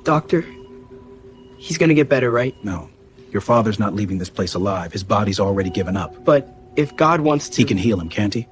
Doctor, he's gonna get better, right? No. Your father's not leaving this place alive. His body's already given up. But if God wants to... He can heal him, can't he?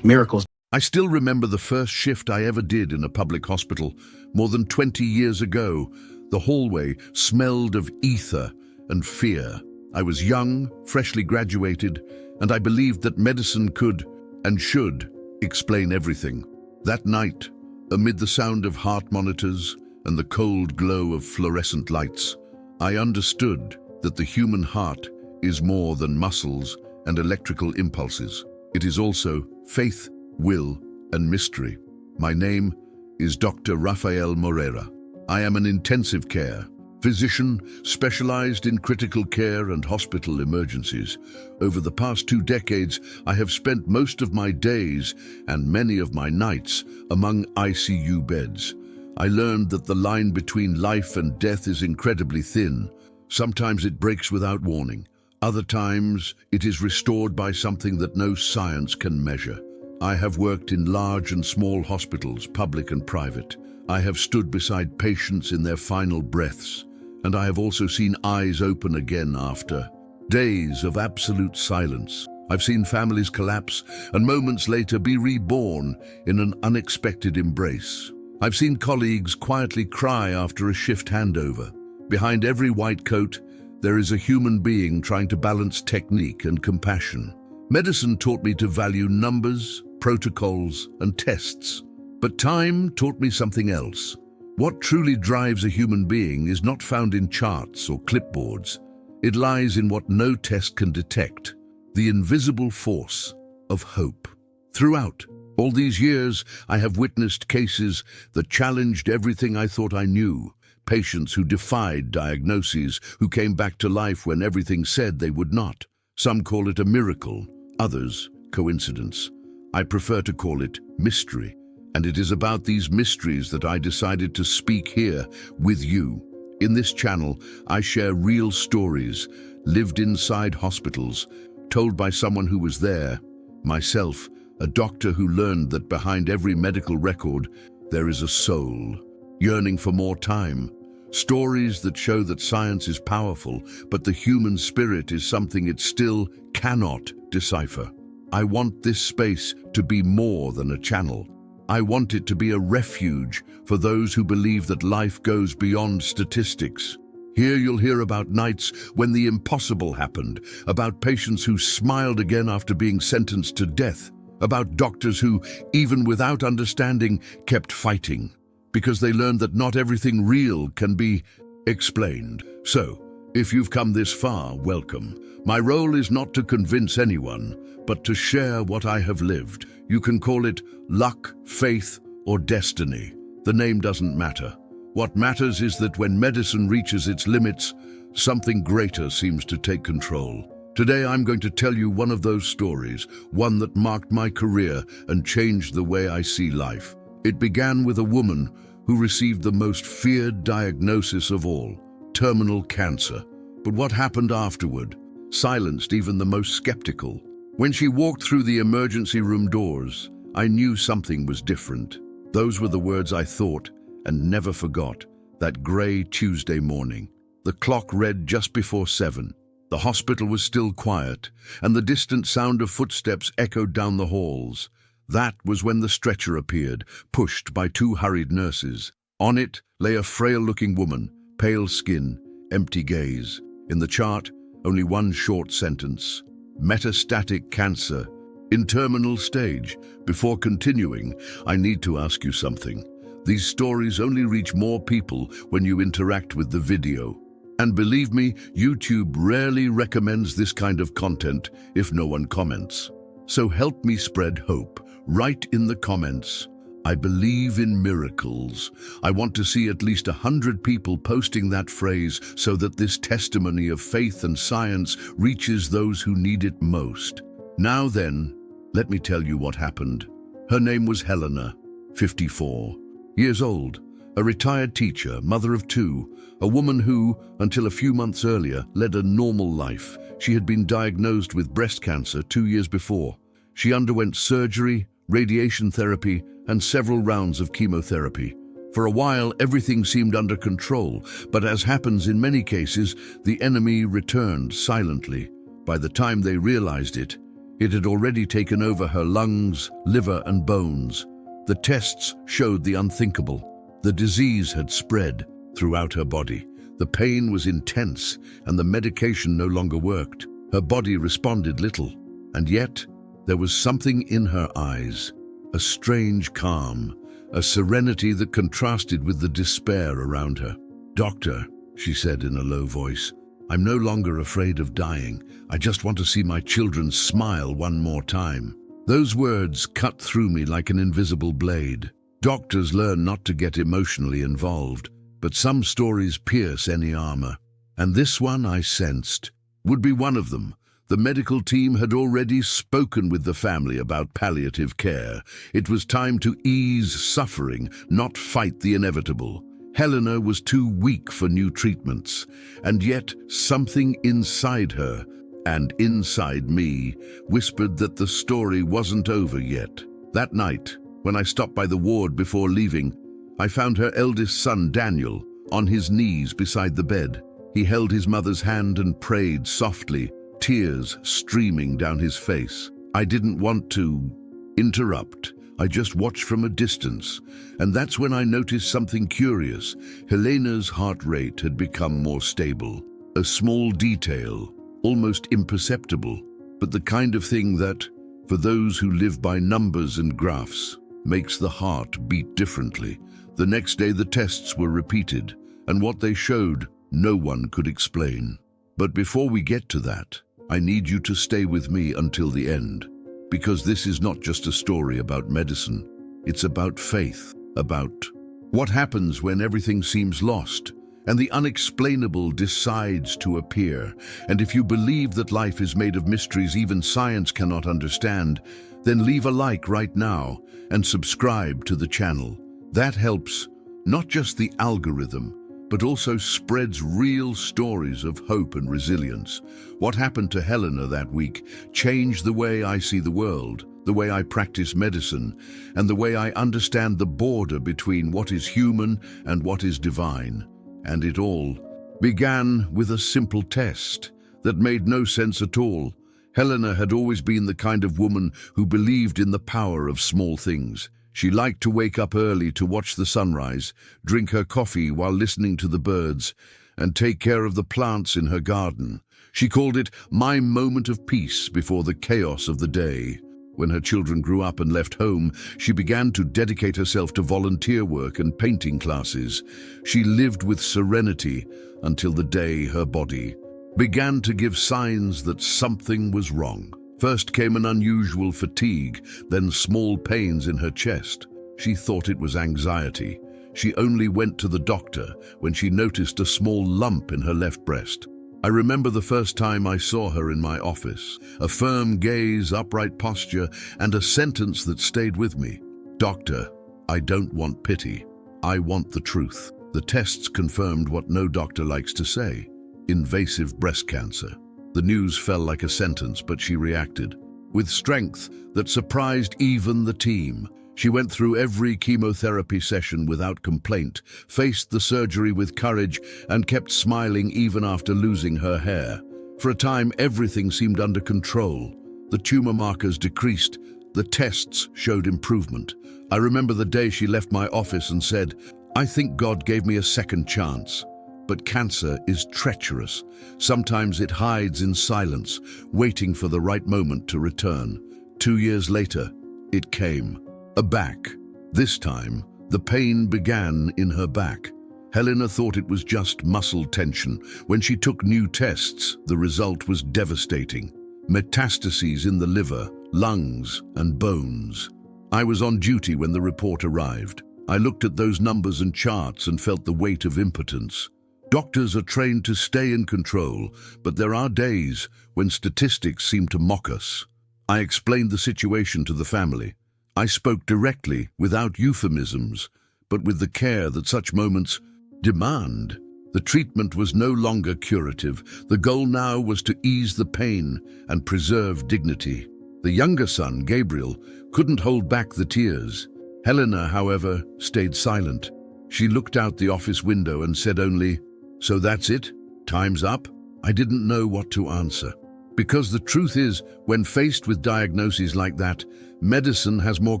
Miracles. I still remember the first shift I ever did in a public hospital, more than 20 years ago. The hallway smelled of ether and fear. I was young, freshly graduated, and I believed that medicine could and should explain everything. That night, amid the sound of heart monitors and the cold glow of fluorescent lights, I understood that the human heart is more than muscles and electrical impulses. It is also faith, will, and mystery. My name is Dr. Rafael Moreira. I am an intensive care physician specialized in critical care and hospital emergencies. Over the past 2 decades, I have spent most of my days and many of my nights among ICU beds. I learned that the line between life and death is incredibly thin. Sometimes it breaks without warning. Other times, it is restored by something that no science can measure. I have worked in large and small hospitals, public and private. I have stood beside patients in their final breaths, and I have also seen eyes open again after days of absolute silence. I've seen families collapse and moments later be reborn in an unexpected embrace. I've seen colleagues quietly cry after a shift handover. Behind every white coat, there is a human being trying to balance technique and compassion. Medicine taught me to value numbers, protocols, and tests. But time taught me something else. What truly drives a human being is not found in charts or clipboards. It lies in what no test can detect, the invisible force of hope. Throughout all these years, I have witnessed cases that challenged everything I thought I knew. Patients who defied diagnoses, who came back to life when everything said they would not. Some call it a miracle, others coincidence. I prefer to call it mystery. And it is about these mysteries that I decided to speak here with you. In this channel, I share real stories, lived inside hospitals, told by someone who was there, myself, a doctor who learned that behind every medical record, there is a soul, yearning for more time. Stories that show that science is powerful, but the human spirit is something it still cannot decipher. I want this space to be more than a channel. I want it to be a refuge for those who believe that life goes beyond statistics. Here you'll hear about nights when the impossible happened, about patients who smiled again after being sentenced to death, about doctors who, even without understanding, kept fighting, because they learned that not everything real can be explained. So, if you've come this far, welcome. My role is not to convince anyone, but to share what I have lived. You can call it luck, faith, or destiny. The name doesn't matter. What matters is that when medicine reaches its limits, something greater seems to take control. Today I'm going to tell you one of those stories, one that marked my career and changed the way I see life. It began with a woman who received the most feared diagnosis of all, terminal cancer. But what happened afterward silenced even the most skeptical. When she walked through the emergency room doors, I knew something was different. Those were the words I thought and never forgot, that grey Tuesday morning. The clock read just before 7. The hospital was still quiet, and the distant sound of footsteps echoed down the halls. That was when the stretcher appeared, pushed by 2 hurried nurses. On it lay a frail-looking woman, pale skin, empty gaze. In the chart, only one short sentence: metastatic cancer, in terminal stage. Before continuing, I need to ask you something. These stories only reach more people when you interact with the video. And believe me, YouTube rarely recommends this kind of content if no one comments. So help me spread hope. Write in the comments, "I believe in miracles." I want to see at least 100 people posting that phrase so that this testimony of faith and science reaches those who need it most. Now then, let me tell you what happened. Her name was Helena, 54 years old, a retired teacher, mother of 2, a woman who, until a few months earlier, led a normal life. She had been diagnosed with breast cancer 2 years before. She underwent surgery, radiation therapy, and several rounds of chemotherapy. For a while, everything seemed under control, but as happens in many cases, the enemy returned silently. By the time they realized it, it had already taken over her lungs, liver, and bones. The tests showed the unthinkable. The disease had spread throughout her body. The pain was intense, and the medication no longer worked. Her body responded little, and yet there was something in her eyes, a strange calm, a serenity that contrasted with the despair around her. "Doctor," she said in a low voice, "I'm no longer afraid of dying. I just want to see my children smile one more time." Those words cut through me like an invisible blade. Doctors learn not to get emotionally involved, but some stories pierce any armor. And this one, I sensed, would be one of them. The medical team had already spoken with the family about palliative care. It was time to ease suffering, not fight the inevitable. Helena was too weak for new treatments, and yet something inside her, and inside me, whispered that the story wasn't over yet. That night, when I stopped by the ward before leaving, I found her eldest son, Daniel, on his knees beside the bed. He held his mother's hand and prayed softly, tears streaming down his face. I didn't want to interrupt. I just watched from a distance, and that's when I noticed something curious. Helena's heart rate had become more stable. A small detail, almost imperceptible, but the kind of thing that, for those who live by numbers and graphs, makes the heart beat differently. The next day the tests were repeated, and what they showed, no one could explain. But before we get to that, I need you to stay with me until the end, because this is not just a story about medicine. It's about faith, about what happens when everything seems lost, and the unexplainable decides to appear. And if you believe that life is made of mysteries even science cannot understand, then leave a like right now and subscribe to the channel. That helps not just the algorithm, but also spreads real stories of hope and resilience. What happened to Helena that week changed the way I see the world, the way I practice medicine, and the way I understand the border between what is human and what is divine. And it all began with a simple test that made no sense at all. Helena had always been the kind of woman who believed in the power of small things. She liked to wake up early to watch the sunrise, drink her coffee while listening to the birds, and take care of the plants in her garden. She called it my moment of peace before the chaos of the day. When her children grew up and left home, she began to dedicate herself to volunteer work and painting classes. She lived with serenity until the day her body began to give signs that something was wrong. First came an unusual fatigue, then small pains in her chest. She thought it was anxiety. She only went to the doctor when she noticed a small lump in her left breast. I remember the first time I saw her in my office. A firm gaze, upright posture, and a sentence that stayed with me. "Doctor, I don't want pity. I want the truth." The tests confirmed what no doctor likes to say: invasive breast cancer. The news fell like a sentence, but she reacted with strength that surprised even the team. She went through every chemotherapy session without complaint, faced the surgery with courage, and kept smiling even after losing her hair. For a time, everything seemed under control. The tumor markers decreased. The tests showed improvement. I remember the day she left my office and said, "I think God gave me a second chance." But cancer is treacherous. Sometimes it hides in silence, waiting for the right moment to return. 2 years later, it came. A back. This time, the pain began in her back. Helena thought it was just muscle tension. When she took new tests, the result was devastating. Metastases in the liver, lungs, and bones. I was on duty when the report arrived. I looked at those numbers and charts and felt the weight of impotence. Doctors are trained to stay in control, but there are days when statistics seem to mock us. I explained the situation to the family. I spoke directly, without euphemisms, but with the care that such moments demand. The treatment was no longer curative. The goal now was to ease the pain and preserve dignity. The younger son, Gabriel, couldn't hold back the tears. Helena, however, stayed silent. She looked out the office window and said only, "So that's it? Time's up?" I didn't know what to answer. Because the truth is, when faced with diagnoses like that, medicine has more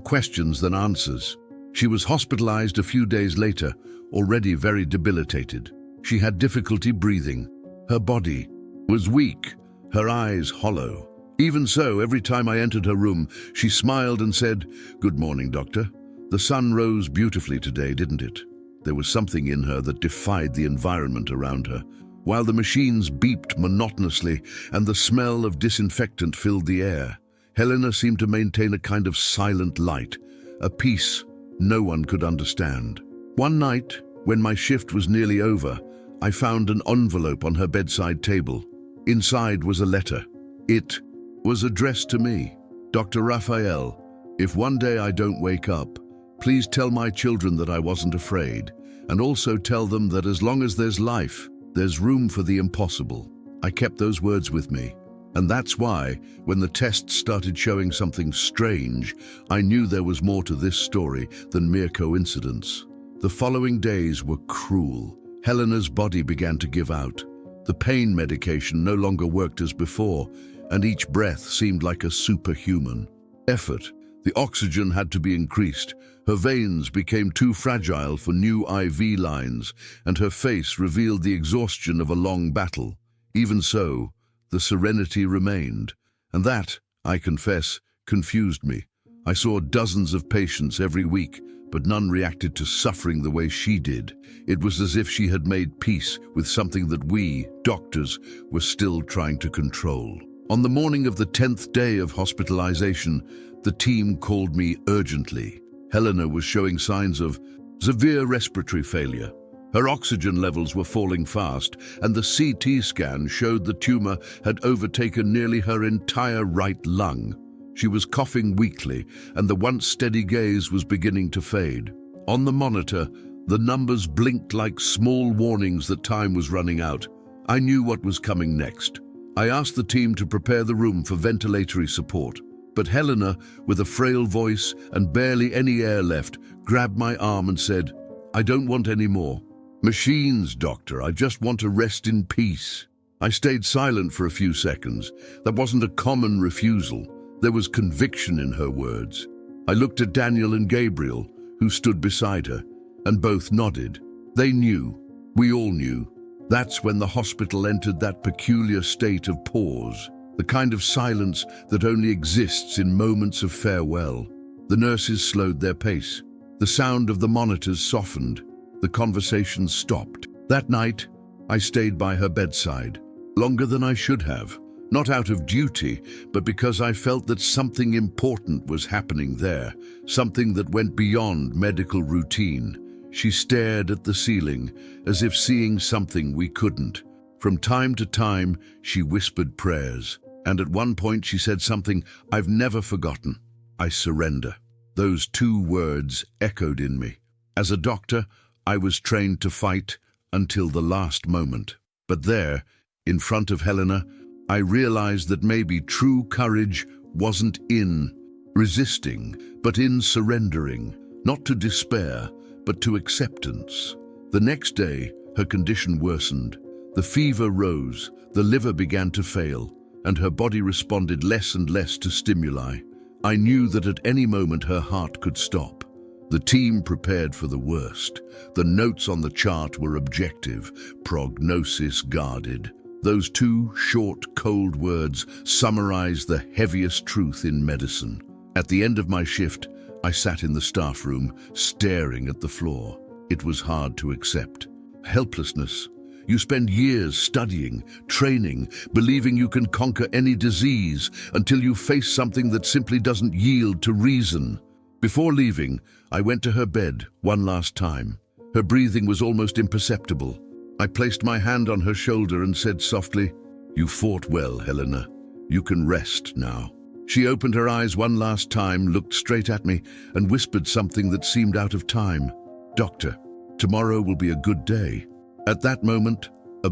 questions than answers. She was hospitalized a few days later, already very debilitated. She had difficulty breathing. Her body was weak, her eyes hollow. Even so, every time I entered her room, she smiled and said, "Good morning, doctor. The sun rose beautifully today, didn't it?" There was something in her that defied the environment around her. While the machines beeped monotonously and the smell of disinfectant filled the air, Helena seemed to maintain a kind of silent light, a peace no one could understand. One night, when my shift was nearly over, I found an envelope on her bedside table. Inside was a letter. It was addressed to me. "Dr. Raphael, if one day I don't wake up, please tell my children that I wasn't afraid, and also tell them that as long as there's life, there's room for the impossible." I kept those words with me. And that's why, when the tests started showing something strange, I knew there was more to this story than mere coincidence. The following days were cruel. Helena's body began to give out. The pain medication no longer worked as before, and each breath seemed like a superhuman effort. The oxygen had to be increased. Her veins became too fragile for new IV lines, and her face revealed the exhaustion of a long battle. Even so, the serenity remained, and that, I confess, confused me. I saw dozens of patients every week, but none reacted to suffering the way she did. It was as if she had made peace with something that we, doctors, were still trying to control. On the morning of the 10th day of hospitalization, the team called me urgently. Helena was showing signs of severe respiratory failure. Her oxygen levels were falling fast, and the CT scan showed the tumor had overtaken nearly her entire right lung. She was coughing weakly, and the once steady gaze was beginning to fade. On the monitor, the numbers blinked like small warnings that time was running out. I knew what was coming next. I asked the team to prepare the room for ventilatory support, but Helena, with a frail voice and barely any air left, grabbed my arm and said, "I don't want any more. Machines, doctor, I just want to rest in peace." I stayed silent for a few seconds. That wasn't a common refusal. There was conviction in her words. I looked at Daniel and Gabriel, who stood beside her, and both nodded. They knew. We all knew. That's when the hospital entered that peculiar state of pause, the kind of silence that only exists in moments of farewell. The nurses slowed their pace. The sound of the monitors softened. The conversation stopped. That night, I stayed by her bedside, longer than I should have, not out of duty, but because I felt that something important was happening there, something that went beyond medical routine. She stared at the ceiling, as if seeing something we couldn't. From time to time, she whispered prayers, and at one point she said something I've never forgotten: "I surrender." Those two words echoed in me. As a doctor, I was trained to fight until the last moment. But there, in front of Helena, I realized that maybe true courage wasn't in resisting, but in surrendering, not to despair, but to acceptance. The next day, her condition worsened. The fever rose, the liver began to fail, and her body responded less and less to stimuli. I knew that at any moment her heart could stop. The team prepared for the worst. The notes on the chart were objective, prognosis guarded. Those two short, cold words summarized the heaviest truth in medicine. At the end of my shift, I sat in the staff room, staring at the floor. It was hard to accept. Helplessness. You spend years studying, training, believing you can conquer any disease until you face something that simply doesn't yield to reason. Before leaving, I went to her bed one last time. Her breathing was almost imperceptible. I placed my hand on her shoulder and said softly, "You fought well, Helena. You can rest now." She opened her eyes one last time, looked straight at me, and whispered something that seemed out of time. "Doctor, tomorrow will be a good day." At that moment, a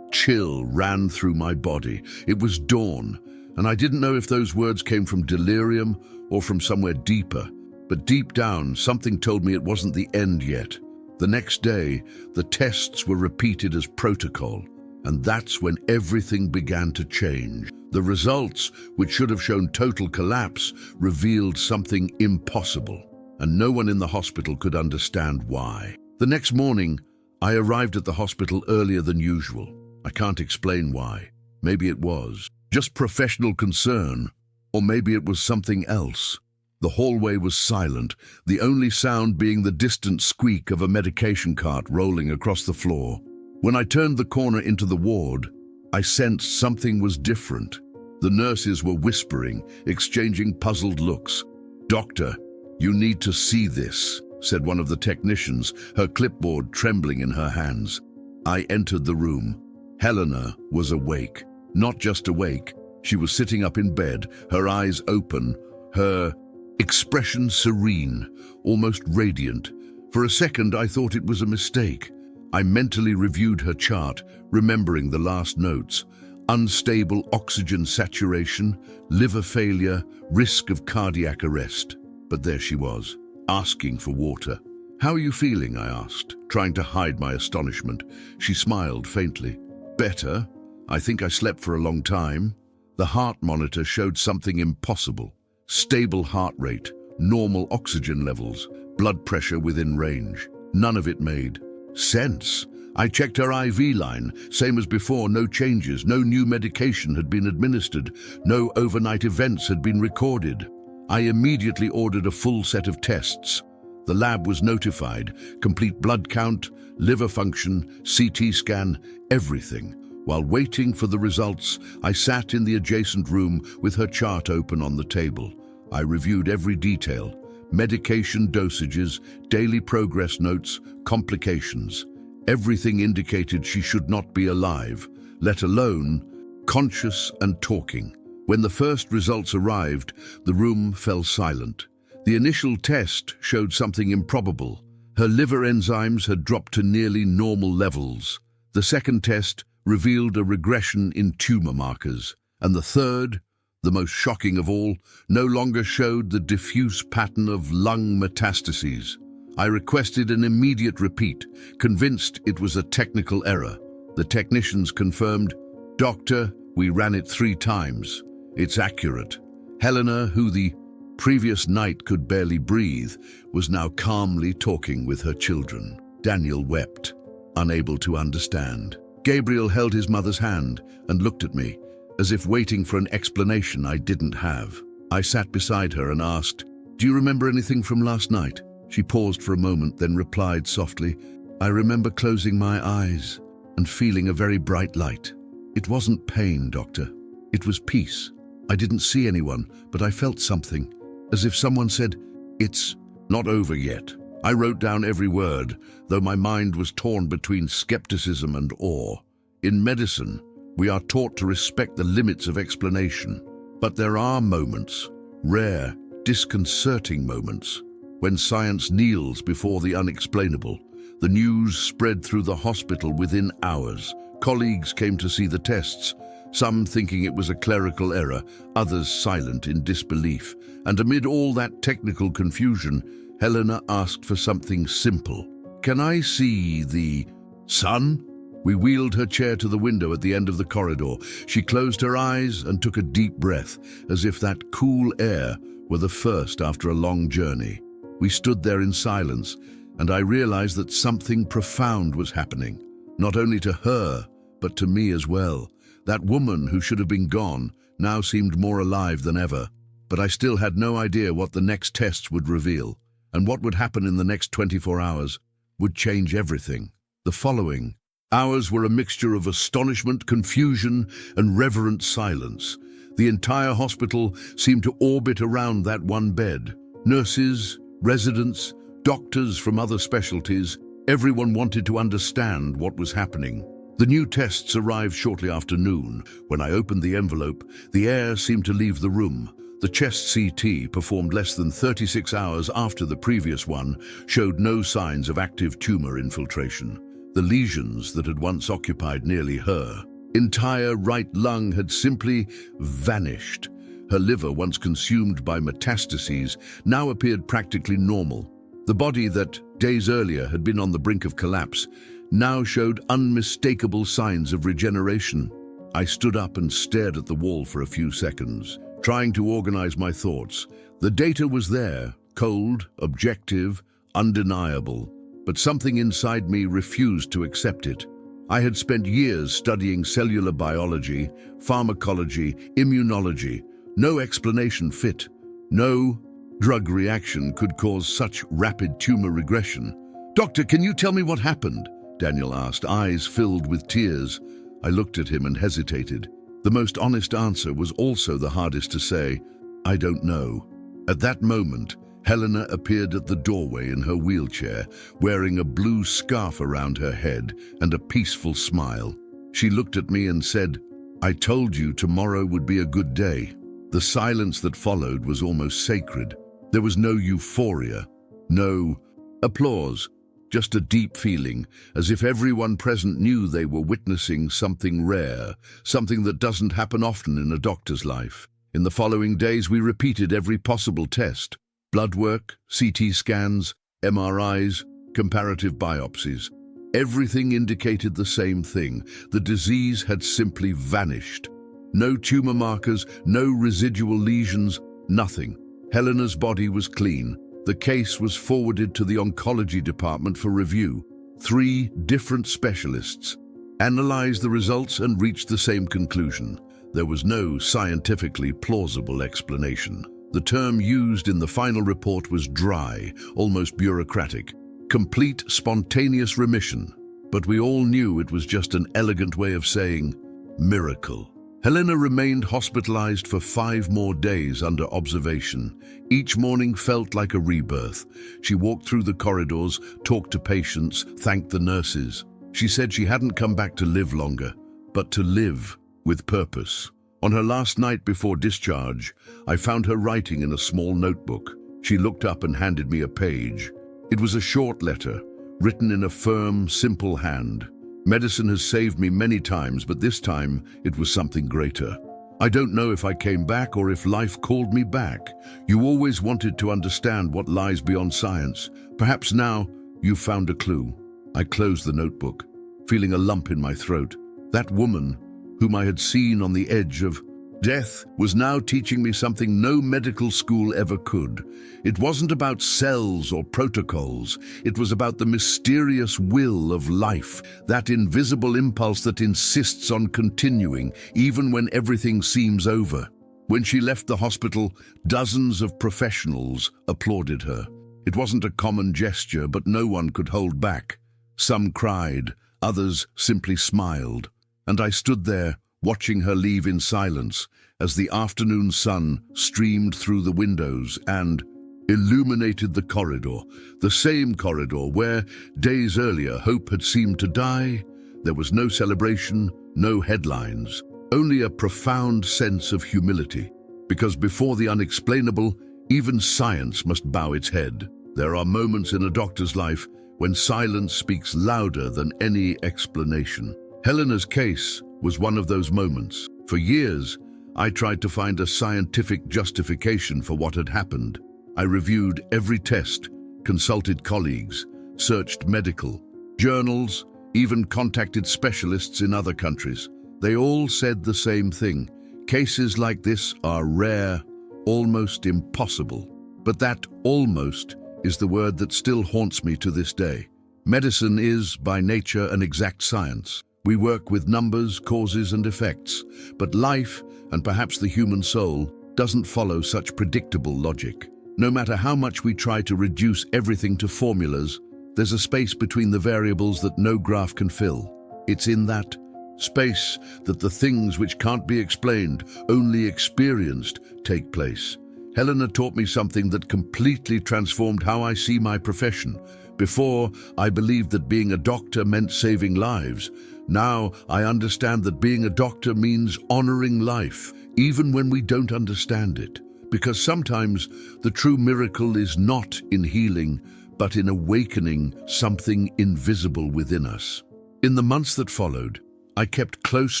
chill ran through my body. It was dawn, and I didn't know if those words came from delirium or from somewhere deeper. But deep down, something told me it wasn't the end yet. The next day, the tests were repeated as protocol, and that's when everything began to change. The results, which should have shown total collapse, revealed something impossible, and no one in the hospital could understand why. The next morning, I arrived at the hospital earlier than usual. I can't explain why. Maybe it was just professional concern, or maybe it was something else. The hallway was silent, the only sound being the distant squeak of a medication cart rolling across the floor. When I turned the corner into the ward, I sensed something was different. The nurses were whispering, exchanging puzzled looks. "Doctor, you need to see this," said one of the technicians, her clipboard trembling in her hands. I entered the room. Helena was awake. Not just awake, she was sitting up in bed, her eyes open, her expression serene, almost radiant. For a second, I thought it was a mistake. I mentally reviewed her chart, remembering the last notes. Unstable oxygen saturation, liver failure, risk of cardiac arrest. But there she was, asking for water. "How are you feeling?" I asked, trying to hide my astonishment. She smiled faintly. "Better. I think I slept for a long time." The heart monitor showed something impossible. Stable heart rate, normal oxygen levels, blood pressure within range. None of it made sense. I checked her IV line, same as before, no changes, no new medication had been administered, no overnight events had been recorded. I immediately ordered a full set of tests. The lab was notified, complete blood count, liver function, CT scan, everything. While waiting for the results, I sat in the adjacent room with her chart open on the table. I reviewed every detail, medication dosages, daily progress notes, complications. Everything indicated she should not be alive, let alone conscious and talking. When the first results arrived, the room fell silent. The initial test showed something improbable. Her liver enzymes had dropped to nearly normal levels. The second test revealed a regression in tumor markers. And the third, the most shocking of all, no longer showed the diffuse pattern of lung metastases. I requested an immediate repeat, convinced it was a technical error. The technicians confirmed, "Doctor, we ran it 3 times. It's accurate." Helena, who the previous night could barely breathe, was now calmly talking with her children. Daniel wept, unable to understand. Gabriel held his mother's hand and looked at me, as if waiting for an explanation I didn't have. I sat beside her and asked, "Do you remember anything from last night?" She paused for a moment, then replied softly, "I remember closing my eyes and feeling a very bright light. It wasn't pain, Doctor. It was peace. I didn't see anyone, but I felt something, as if someone said, 'It's not over yet.'" I wrote down every word, though my mind was torn between skepticism and awe. In medicine, we are taught to respect the limits of explanation. But there are moments, rare, disconcerting moments, when science kneels before the unexplainable. The news spread through the hospital within hours. Colleagues came to see the tests, some thinking it was a clerical error, others silent in disbelief. And amid all that technical confusion, Helena asked for something simple. "Can I see the sun?" We wheeled her chair to the window at the end of the corridor. She closed her eyes and took a deep breath, as if that cool air were the first after a long journey. We stood there in silence, and I realized that something profound was happening, not only to her, but to me as well. That woman who should have been gone now seemed more alive than ever. But I still had no idea what the next tests would reveal, and what would happen in the next 24 hours would change everything. The following hours were a mixture of astonishment, confusion, and reverent silence. The entire hospital seemed to orbit around that one bed. Nurses, residents, doctors from other specialties, everyone wanted to understand what was happening. The new tests arrived shortly after noon. When I opened the envelope, the air seemed to leave the room. The chest CT, performed less than 36 hours after the previous one, showed no signs of active tumor infiltration. The lesions that had once occupied nearly her entire right lung had simply vanished. Her liver, once consumed by metastases, now appeared practically normal. The body that days earlier had been on the brink of collapse, now showed unmistakable signs of regeneration. I stood up and stared at the wall for a few seconds, trying to organize my thoughts. The data was there, cold, objective, undeniable, but something inside me refused to accept it. I had spent years studying cellular biology, pharmacology, immunology. No explanation fit. No drug reaction could cause such rapid tumor regression. "Doctor, can you tell me what happened?" Daniel asked, eyes filled with tears. I looked at him and hesitated. The most honest answer was also the hardest to say. I don't know. At that moment, Helena appeared at the doorway in her wheelchair, wearing a blue scarf around her head and a peaceful smile. She looked at me and said, "I told you tomorrow would be a good day." The silence that followed was almost sacred. There was no euphoria, no applause, just a deep feeling, as if everyone present knew they were witnessing something rare, something that doesn't happen often in a doctor's life. In the following days, we repeated every possible test: blood work, CT scans, MRIs, comparative biopsies. Everything indicated the same thing. The disease had simply vanished. No tumor markers, no residual lesions, nothing. Helena's body was clean. The case was forwarded to the oncology department for review. 3 different specialists analyzed the results and reached the same conclusion. There was no scientifically plausible explanation. The term used in the final report was dry, almost bureaucratic. Complete spontaneous remission. But we all knew it was just an elegant way of saying miracle. Helena remained hospitalized for 5 more days under observation. Each morning felt like a rebirth. She walked through the corridors, talked to patients, thanked the nurses. She said she hadn't come back to live longer, but to live with purpose. On her last night before discharge, I found her writing in a small notebook. She looked up and handed me a page. It was a short letter, written in a firm, simple hand. Medicine has saved me many times, but this time it was something greater. I don't know if I came back or if life called me back. You always wanted to understand what lies beyond science. Perhaps now you've found a clue. I closed the notebook, feeling a lump in my throat. That woman, whom I had seen on the edge of death, was now teaching me something no medical school ever could. It wasn't about cells or protocols. It was about the mysterious will of life, that invisible impulse that insists on continuing, even when everything seems over. When she left the hospital, dozens of professionals applauded her. It wasn't a common gesture, but no one could hold back. Some cried, others simply smiled. And I stood there, watching her leave in silence as the afternoon sun streamed through the windows and illuminated the corridor, the same corridor where, days earlier, hope had seemed to die. There was no celebration, no headlines, only a profound sense of humility. Because before the unexplainable, even science must bow its head. There are moments in a doctor's life when silence speaks louder than any explanation. Helena's case was one of those moments. For years, I tried to find a scientific justification for what had happened. I reviewed every test, consulted colleagues, searched medical journals, even contacted specialists in other countries. They all said the same thing. Cases like this are rare, almost impossible. But that almost is the word that still haunts me to this day. Medicine is, by nature, an exact science. We work with numbers, causes, and effects, but life, and perhaps the human soul, doesn't follow such predictable logic. No matter how much we try to reduce everything to formulas, there's a space between the variables that no graph can fill. It's in that space that the things which can't be explained, only experienced, take place. Helena taught me something that completely transformed how I see my profession. Before, I believed that being a doctor meant saving lives. Now, I understand that being a doctor means honoring life, even when we don't understand it. Because sometimes the true miracle is not in healing, but in awakening something invisible within us. In the months that followed, I kept close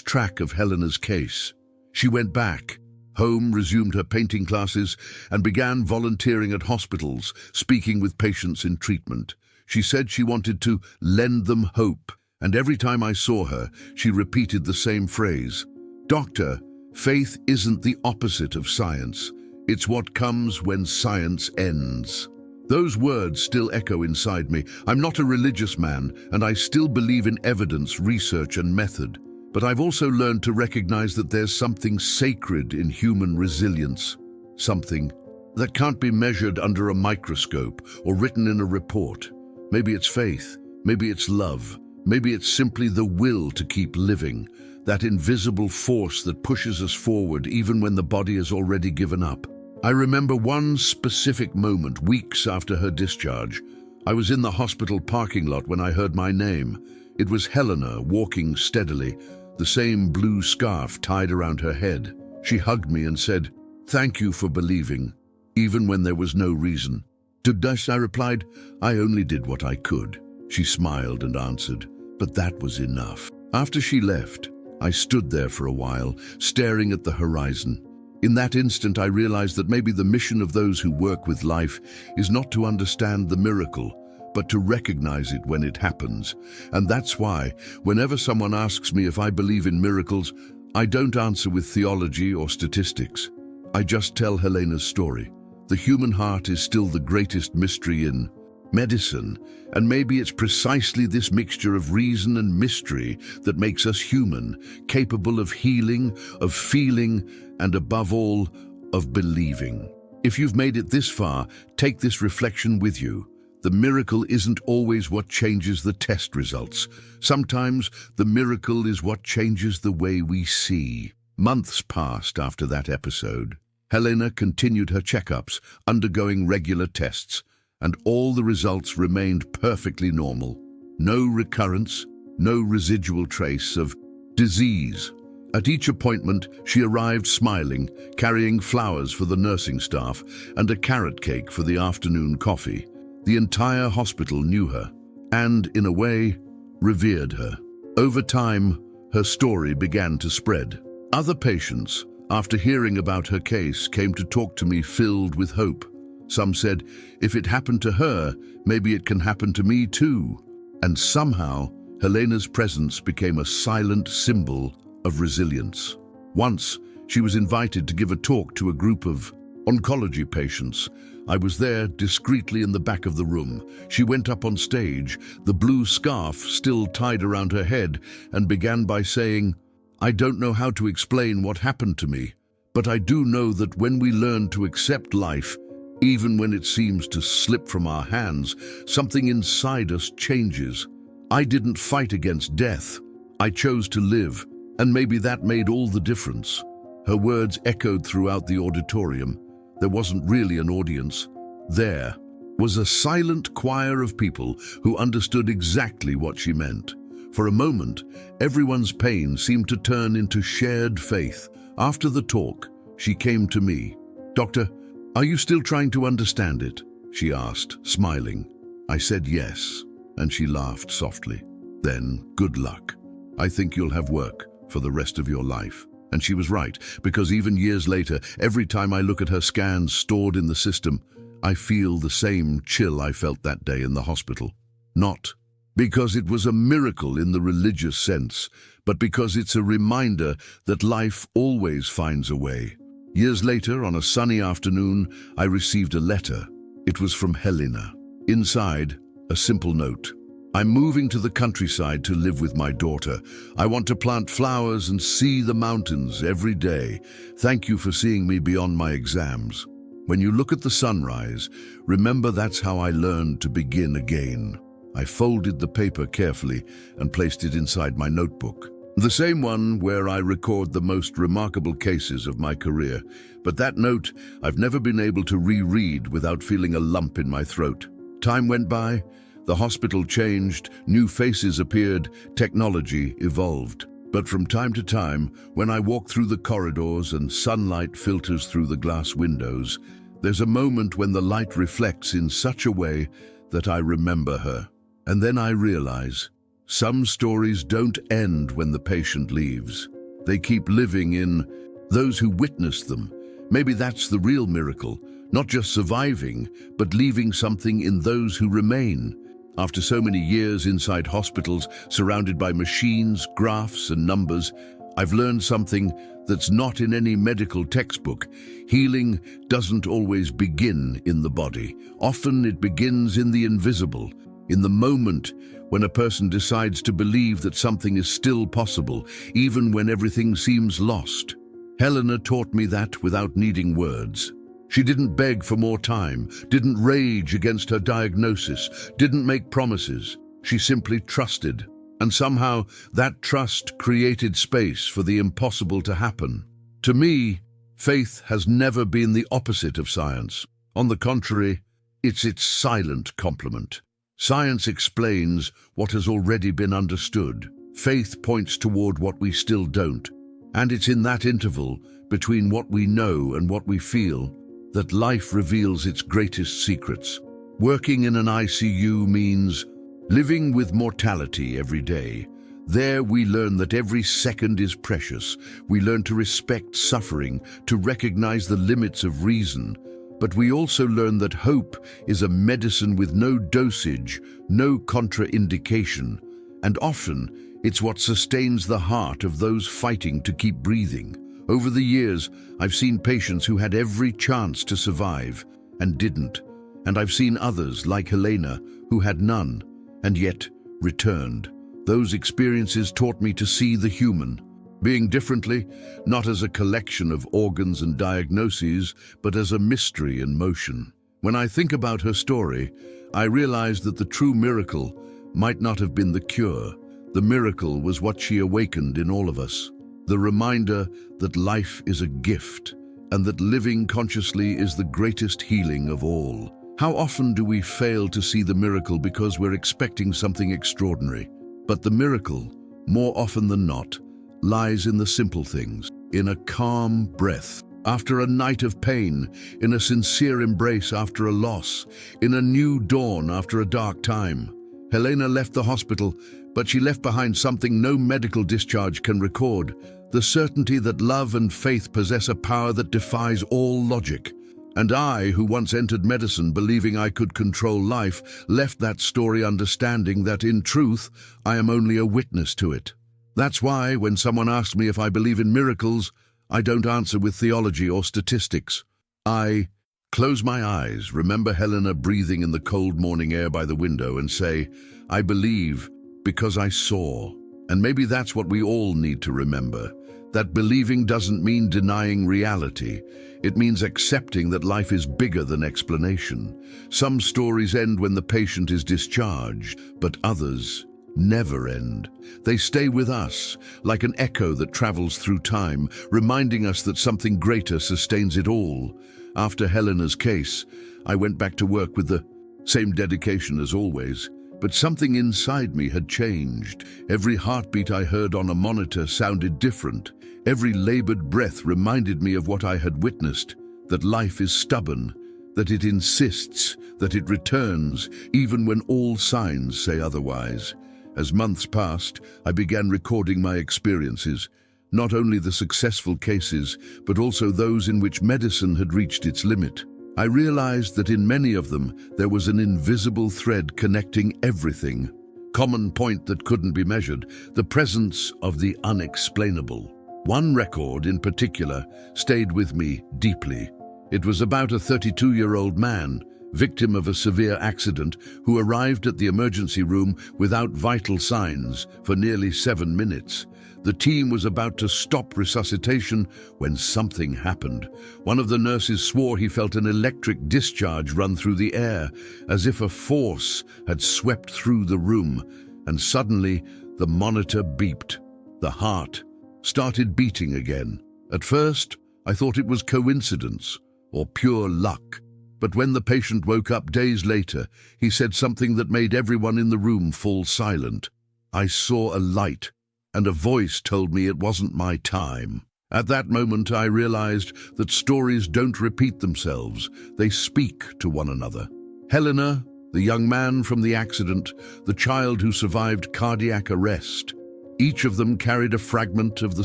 track of Helena's case. She went back home, resumed her painting classes, and began volunteering at hospitals, speaking with patients in treatment. She said she wanted to lend them hope, and every time I saw her, she repeated the same phrase. Doctor, faith isn't the opposite of science. It's what comes when science ends. Those words still echo inside me. I'm not a religious man, and I still believe in evidence, research, and method. But I've also learned to recognize that there's something sacred in human resilience. Something that can't be measured under a microscope or written in a report. Maybe it's faith, maybe it's love, maybe it's simply the will to keep living, that invisible force that pushes us forward even when the body has already given up. I remember one specific moment weeks after her discharge. I was in the hospital parking lot when I heard my name. It was Helena walking steadily, the same blue scarf tied around her head. She hugged me and said, "Thank you for believing, even when there was no reason." "To this," I replied, "I only did what I could." She smiled and answered, "But that was enough." After she left, I stood there for a while, staring at the horizon. In that instant, I realized that maybe the mission of those who work with life is not to understand the miracle, but to recognize it when it happens. And that's why, whenever someone asks me if I believe in miracles, I don't answer with theology or statistics. I just tell Helena's story. The human heart is still the greatest mystery in medicine, and maybe it's precisely this mixture of reason and mystery that makes us human, capable of healing, of feeling, and above all, of believing. If you've made it this far, take this reflection with you. The miracle isn't always what changes the test results. Sometimes the miracle is what changes the way we see. Months passed after that episode. Helena continued her checkups, undergoing regular tests, and all the results remained perfectly normal. No recurrence, no residual trace of disease. At each appointment, she arrived smiling, carrying flowers for the nursing staff and a carrot cake for the afternoon coffee. The entire hospital knew her, and, in a way, revered her. Over time, her story began to spread. Other patients, after hearing about her case, came to talk to me filled with hope. Some said, if it happened to her, maybe it can happen to me too. And somehow, Helena's presence became a silent symbol of resilience. Once, she was invited to give a talk to a group of oncology patients. I was there discreetly in the back of the room. She went up on stage, the blue scarf still tied around her head, and began by saying, "I don't know how to explain what happened to me, but I do know that when we learn to accept life, even when it seems to slip from our hands, something inside us changes. I didn't fight against death. I chose to live, and maybe that made all the difference." Her words echoed throughout the auditorium. There wasn't really an audience. There was a silent choir of people who understood exactly what she meant. For a moment, everyone's pain seemed to turn into shared faith. After the talk, she came to me. "Doctor, are you still trying to understand it?" she asked, smiling. I said yes, and she laughed softly. "Then, good luck. I think you'll have work for the rest of your life." And she was right, because even years later, every time I look at her scans stored in the system, I feel the same chill I felt that day in the hospital. Not because it was a miracle in the religious sense, but because it's a reminder that life always finds a way. Years later, on a sunny afternoon, I received a letter. It was from Helena. Inside, a simple note. "I'm moving to the countryside to live with my daughter. I want to plant flowers and see the mountains every day. Thank you for seeing me beyond my exams. When you look at the sunrise, remember that's how I learned to begin again." I folded the paper carefully and placed it inside my notebook. The same one where I record the most remarkable cases of my career. But that note I've never been able to reread without feeling a lump in my throat. Time went by. The hospital changed, new faces appeared, technology evolved. But from time to time, when I walk through the corridors and sunlight filters through the glass windows, there's a moment when the light reflects in such a way that I remember her. And then I realize, some stories don't end when the patient leaves. They keep living in those who witness them. Maybe that's the real miracle, not just surviving, but leaving something in those who remain. After so many years inside hospitals, surrounded by machines, graphs, and numbers, I've learned something that's not in any medical textbook. Healing doesn't always begin in the body. Often it begins in the invisible, in the moment when a person decides to believe that something is still possible, even when everything seems lost. Helena taught me that without needing words. She didn't beg for more time, didn't rage against her diagnosis, didn't make promises. She simply trusted. And somehow that trust created space for the impossible to happen. To me, faith has never been the opposite of science. On the contrary, it's its silent complement. Science explains what has already been understood. Faith points toward what we still don't. And it's in that interval between what we know and what we feel that life reveals its greatest secrets. Working in an ICU means living with mortality every day. There we learn that every second is precious. We learn to respect suffering, to recognize the limits of reason. But we also learn that hope is a medicine with no dosage, no contraindication. And often, it's what sustains the heart of those fighting to keep breathing. Over the years, I've seen patients who had every chance to survive and didn't. And I've seen others, like Helena, who had none and yet returned. Those experiences taught me to see the human, being differently, not as a collection of organs and diagnoses, but as a mystery in motion. When I think about her story, I realize that the true miracle might not have been the cure. The miracle was what she awakened in all of us. The reminder that life is a gift and that living consciously is the greatest healing of all. How often do we fail to see the miracle because we're expecting something extraordinary? But the miracle, more often than not, lies in the simple things, in a calm breath after a night of pain, in a sincere embrace after a loss, in a new dawn after a dark time. Helena left the hospital, but she left behind something no medical discharge can record: the certainty that love and faith possess a power that defies all logic. And I, who once entered medicine believing I could control life, left that story understanding that, in truth, I am only a witness to it. That's why, when someone asks me if I believe in miracles, I don't answer with theology or statistics. I close my eyes, remember Helena breathing in the cold morning air by the window, and say, I believe because I saw. And maybe that's what we all need to remember. That believing doesn't mean denying reality. It means accepting that life is bigger than explanation. Some stories end when the patient is discharged, but others never end. They stay with us, like an echo that travels through time, reminding us that something greater sustains it all. After Helena's case, I went back to work with the same dedication as always. But something inside me had changed. Every heartbeat I heard on a monitor sounded different. Every labored breath reminded me of what I had witnessed, that life is stubborn, that it insists, that it returns, even when all signs say otherwise. As months passed, I began recording my experiences, not only the successful cases, but also those in which medicine had reached its limit. I realized that in many of them, there was an invisible thread connecting everything. Common point that couldn't be measured, the presence of the unexplainable. One record in particular stayed with me deeply. It was about a 32-year-old man, victim of a severe accident, who arrived at the emergency room without vital signs for nearly 7 minutes. The team was about to stop resuscitation when something happened. One of the nurses swore he felt an electric discharge run through the air, as if a force had swept through the room, and suddenly the monitor beeped. The heart started beating again. At first, I thought it was coincidence or pure luck. But when the patient woke up days later, he said something that made everyone in the room fall silent. I saw a light, and a voice told me it wasn't my time. At that moment, I realized that stories don't repeat themselves. They speak to one another. Helena, the young man from the accident, the child who survived cardiac arrest, each of them carried a fragment of the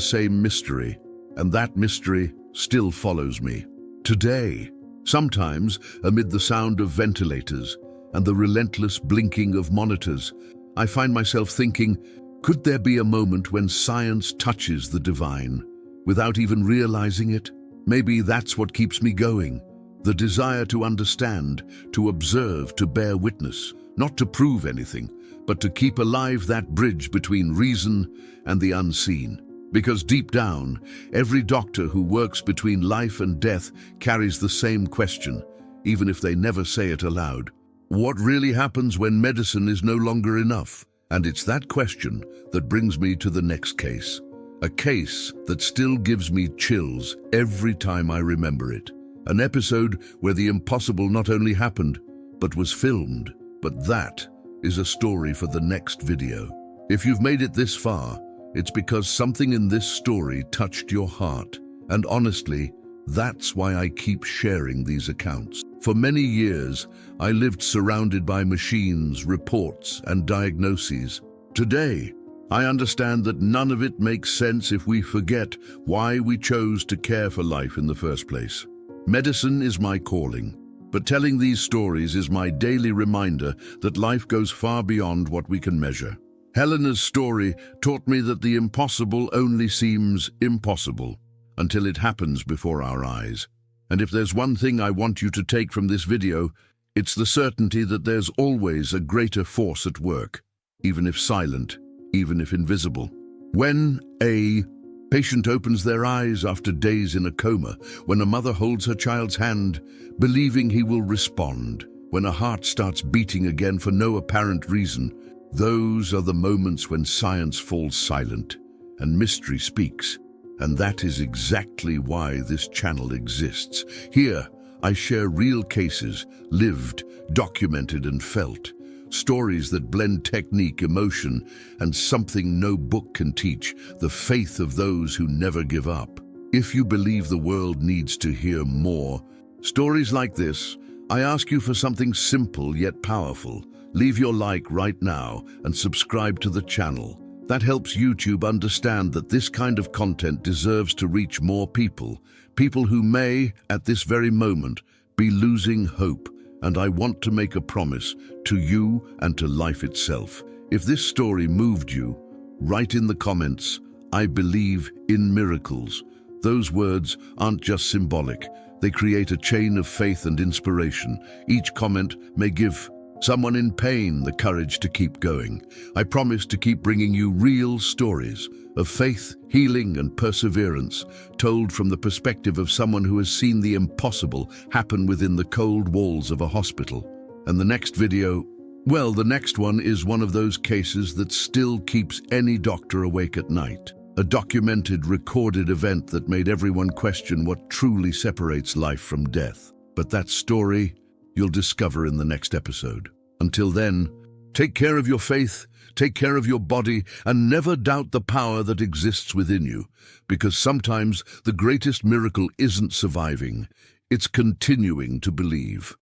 same mystery, and that mystery still follows me. Today, sometimes amid the sound of ventilators, and the relentless blinking of monitors, I find myself thinking, could there be a moment when science touches the divine without even realizing it? Maybe that's what keeps me going. The desire to understand, to observe, to bear witness, not to prove anything, but to keep alive that bridge between reason and the unseen. Because deep down, every doctor who works between life and death carries the same question, even if they never say it aloud. What really happens when medicine is no longer enough? And it's that question that brings me to the next case. A case that still gives me chills every time I remember it. An episode where the impossible not only happened, but was filmed. But that is a story for the next video. If you've made it this far, it's because something in this story touched your heart. And honestly, that's why I keep sharing these accounts. For many years, I lived surrounded by machines, reports, and diagnoses. Today, I understand that none of it makes sense if we forget why we chose to care for life in the first place. Medicine is my calling, but telling these stories is my daily reminder that life goes far beyond what we can measure. Helena's story taught me that the impossible only seems impossible until it happens before our eyes. And if there's one thing I want you to take from this video, it's the certainty that there's always a greater force at work, even if silent, even if invisible. When a patient opens their eyes after days in a coma, when a mother holds her child's hand, believing he will respond, when a heart starts beating again for no apparent reason, those are the moments when science falls silent and mystery speaks. And that is exactly why this channel exists. Here, I share real cases, lived, documented, and felt. Stories that blend technique, emotion, and something no book can teach, the faith of those who never give up. If you believe the world needs to hear more stories like this, I ask you for something simple yet powerful. Leave your like right now and subscribe to the channel. That helps YouTube understand that this kind of content deserves to reach more people. People who may, at this very moment, be losing hope. And I want to make a promise to you and to life itself. If this story moved you, write in the comments, "I believe in miracles." Those words aren't just symbolic. They create a chain of faith and inspiration. Each comment may give someone in pain the courage to keep going. I promise to keep bringing you real stories of faith, healing, and perseverance, told from the perspective of someone who has seen the impossible happen within the cold walls of a hospital. And the next video, well, the next one is one of those cases that still keeps any doctor awake at night. A documented, recorded event that made everyone question what truly separates life from death. But that story you'll discover in the next episode. Until then, take care of your faith, take care of your body, and never doubt the power that exists within you, because sometimes the greatest miracle isn't surviving, it's continuing to believe.